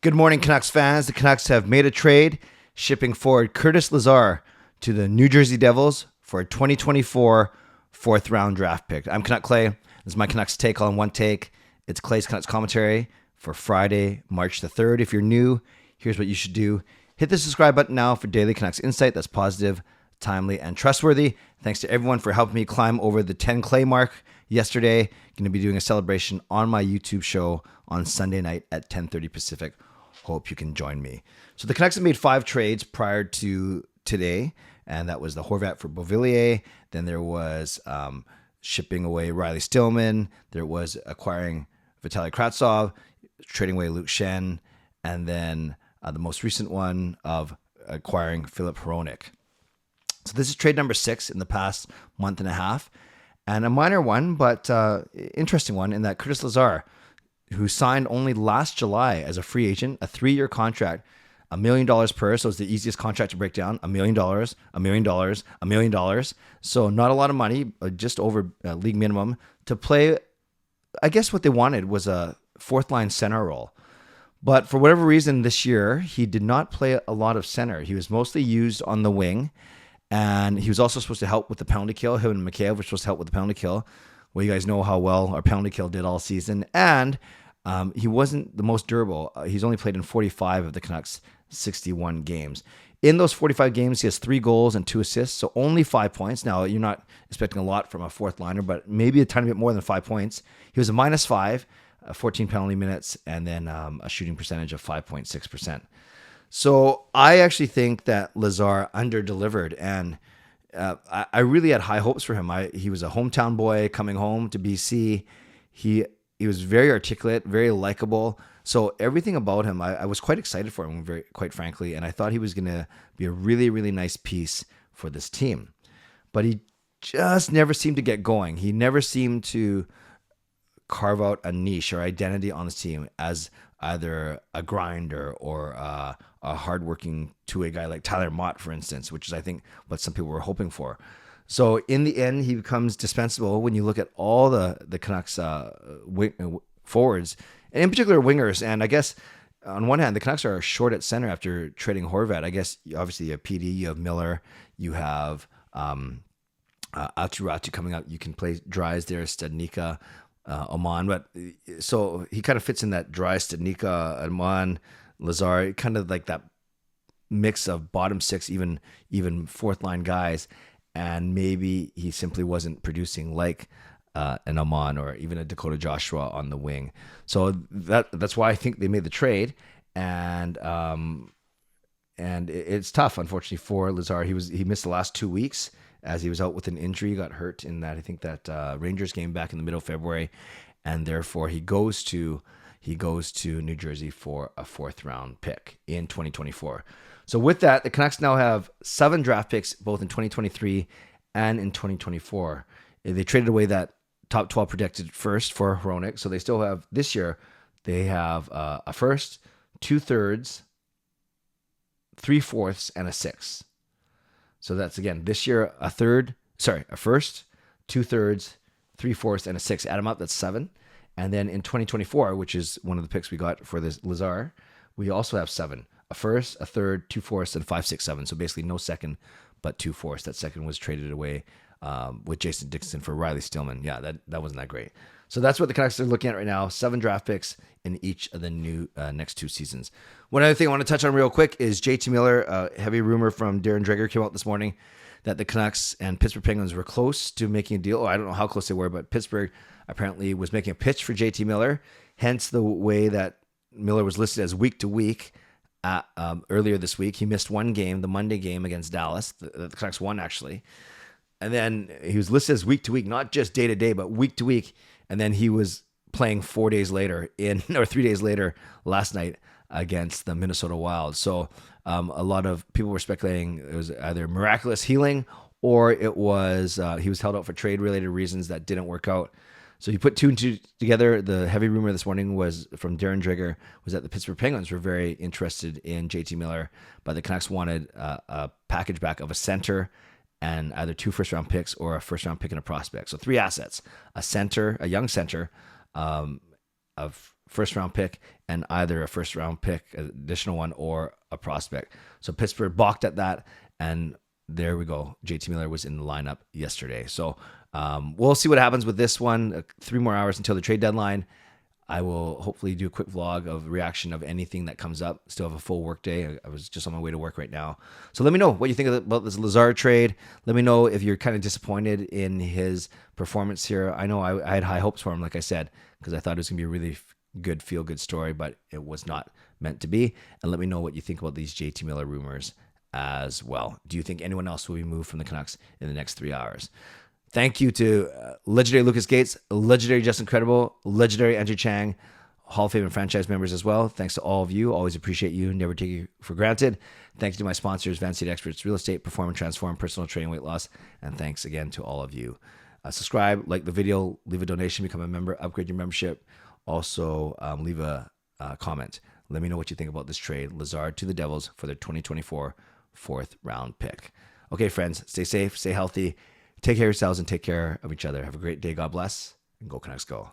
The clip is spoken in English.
Good morning, Canucks fans. The Canucks have made a trade, shipping forward Curtis Lazar to the New Jersey Devils for a 2024 fourth-round draft pick. I'm Canuck Clay. This is my Canucks take all in one take. It's Clay's Canucks commentary for Friday, March the 3rd. If you're new, here's what you should do. Hit the subscribe button now for daily Canucks insight that's positive, timely, and trustworthy. Thanks to everyone for helping me climb over the 10 Clay mark yesterday. Going to be doing a celebration on my YouTube show on Sunday night at 10:30 Pacific. Hope you can join me. So the Canucks have made 5 trades prior to today, and that was the Horvat for Beauvillier. Then there was shipping away Riley Stillman. There was acquiring Vitaly Kravtsov, trading away Luke Shen, and then the most recent one of acquiring Filip Hronek. So this is trade number 6 in the past month and a half, and a minor one, but interesting one in that Curtis Lazar, who signed only last July as a free agent, a 3-year contract, $1 million per. So it's the easiest contract to break down. $1 million, $1 million, $1 million. So not a lot of money, just over league minimum to play. I guess what they wanted was a fourth line center role. But for whatever reason this year, he did not play a lot of center. He was mostly used on the wing. And he was also supposed to help with the penalty kill. Him and Mikheyev were supposed to help with the penalty kill. Well, you guys know how well our penalty kill did all season. And he wasn't the most durable. He's only played in 45 of the Canucks' 61 games. In those 45 games, he has 3 goals and 2 assists, so only 5 points. Now, you're not expecting a lot from a fourth liner, but maybe a tiny bit more than 5 points. He was a -5, 14 penalty minutes, and then a shooting percentage of 5.6%. So I actually think that Lazar underdelivered, and I really had high hopes for him. He was a hometown boy coming home to BC. He was very articulate, very likable. So everything about him, I was quite excited for him, quite frankly, and I thought he was going to be a really, really nice piece for this team. But he just never seemed to get going. He never seemed to carve out a niche or identity on this team as either a grinder or a hardworking two-way guy like Tyler Mott, for instance, which is, I think, what some people were hoping for. So in the end, he becomes dispensable when you look at all the Canucks forwards, and in particular wingers. And I guess on one hand, the Canucks are short at center after trading Horvat. I guess obviously you have PD, you have Miller, you have Aturatu coming up. You can play Dries there, Stadnika, Oman. But so he kind of fits in that Dries, Stadnika, Oman, Lazar, kind of like that mix of bottom 6, even fourth line guys. And maybe he simply wasn't producing like an Oman or even a Dakota Joshua on the wing. So that's why I think they made the trade. And it's tough, unfortunately, for Lazar. He missed the last 2 weeks as he was out with an injury. He got hurt in that, I think, that Rangers game back in the middle of February, and therefore he goes to New Jersey for a 4th-round pick in 2024. So with that, the Canucks now have 7 draft picks, both in 2023 and in 2024. They traded away that top 12 projected first for Hronek. So they still have, this year, they have a first, 2/3, 3/4, and a 6th. So that's, again, this year, a first, 2/3, 3/4, and a 6th. Add them up, that's 7. And then in 2024, which is one of the picks we got for this Lazar, we also have 7. A first, a third, 2/4, and 5, 6, 7. So basically no second, but 2/4. That second was traded away with Jason Dixon for Riley Stillman. Yeah, that wasn't that great. So that's what the Canucks are looking at right now. 7 draft picks in each of the new next 2 seasons. One other thing I want to touch on real quick is JT Miller. A heavy rumor from Darren Dreger came out this morning that the Canucks and Pittsburgh Penguins were close to making a deal. Oh, I don't know how close they were, but Pittsburgh apparently was making a pitch for JT Miller. Hence the way that Miller was listed as week to week. Earlier this week, he missed one game, the Monday game against Dallas. The Canucks won, actually. And then he was listed as week to week, not just day to day, but week to week. And then he was playing 3 days later last night against the Minnesota Wild. So a lot of people were speculating it was either miraculous healing or it was he was held out for trade-related reasons that didn't work out. So you put 2 and 2 together. The heavy rumor this morning was from Darren Dreger was that the Pittsburgh Penguins were very interested in JT Miller, but the Canucks wanted a package back of a center and either 2 first-round picks or a first-round pick and a prospect. So 3 assets: a center, a young center, of first round pick and either a first round pick, an additional one, or a prospect. So Pittsburgh balked at that, and there we go. JT Miller was in the lineup yesterday. So we'll see what happens with this one. 3 more hours until the trade deadline. I will hopefully do a quick vlog of reaction of anything that comes up. Still have a full work day. I was just on my way to work right now. So let me know what you think about this Lazar trade. Let me know if you're kind of disappointed in his performance here. I know I had high hopes for him, like I said, because I thought it was going to be a really good, feel-good story, but it was not meant to be. And let me know what you think about these JT Miller rumors as well. Do you think anyone else will be moved from the Canucks in the next 3 hours? Thank you to legendary Lucas Gates, legendary Justin Credible, legendary Andrew Chang, Hall of Fame and franchise members as well. Thanks to all of you. Always appreciate you. Never take you for granted. Thanks to my sponsors, Van State Experts, Real Estate, Perform and Transform, Personal Training, Weight Loss. And thanks again to all of you. Subscribe, like the video, leave a donation, become a member, upgrade your membership. Also, leave a comment. Let me know what you think about this trade. Lazar to the Devils for their 2024 fourth round pick. Okay, friends, stay safe, stay healthy. Take care of yourselves and take care of each other. Have a great day. God bless. And go Canucks go.